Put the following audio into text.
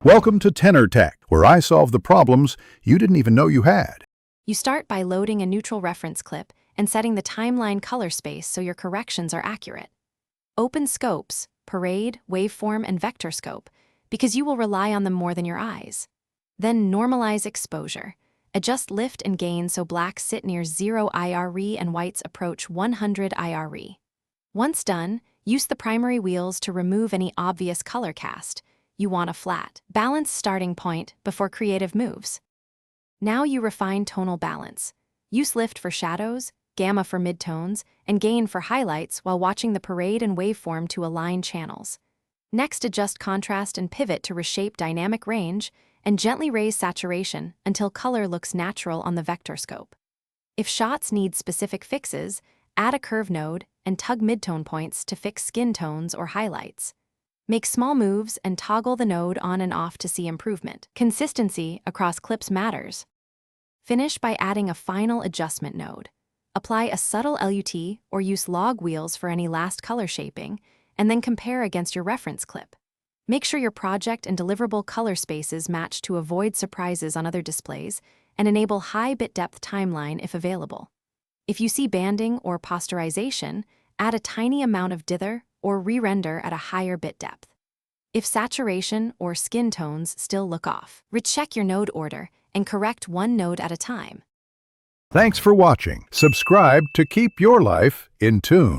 Welcome to Tenor Tech, where I solve the problems you didn't even know you had. You start by loading a neutral reference clip and setting the timeline color space so your corrections are accurate. Open scopes, parade, waveform, and vector scope, because you will rely on them more than your eyes. Then normalize exposure. Adjust lift and gain so blacks sit near 0 IRE and whites approach 100 IRE. Once done, use the primary wheels to remove any obvious color cast. You want a flat, balanced starting point before creative moves. Now you refine tonal balance. Use lift for shadows, gamma for midtones, and gain for highlights while watching the parade and waveform to align channels. Next, adjust contrast and pivot to reshape dynamic range, and gently raise saturation until color looks natural on the vector scope. If shots need specific fixes, add a curve node and tug midtone points to fix skin tones or highlights. Make small moves and toggle the node on and off to see improvement. Consistency across clips matters. Finish by adding a final adjustment node. Apply a subtle LUT or use log wheels for any last color shaping, and then compare against your reference clip. Make sure your project and deliverable color spaces match to avoid surprises on other displays, and enable high bit depth timeline if available. If you see banding or posterization, add a tiny amount of dither or re-render at a higher bit depth. If saturation or skin tones still look off, recheck your node order and correct one node at a time. Thanks for watching. Subscribe to keep your life in tune.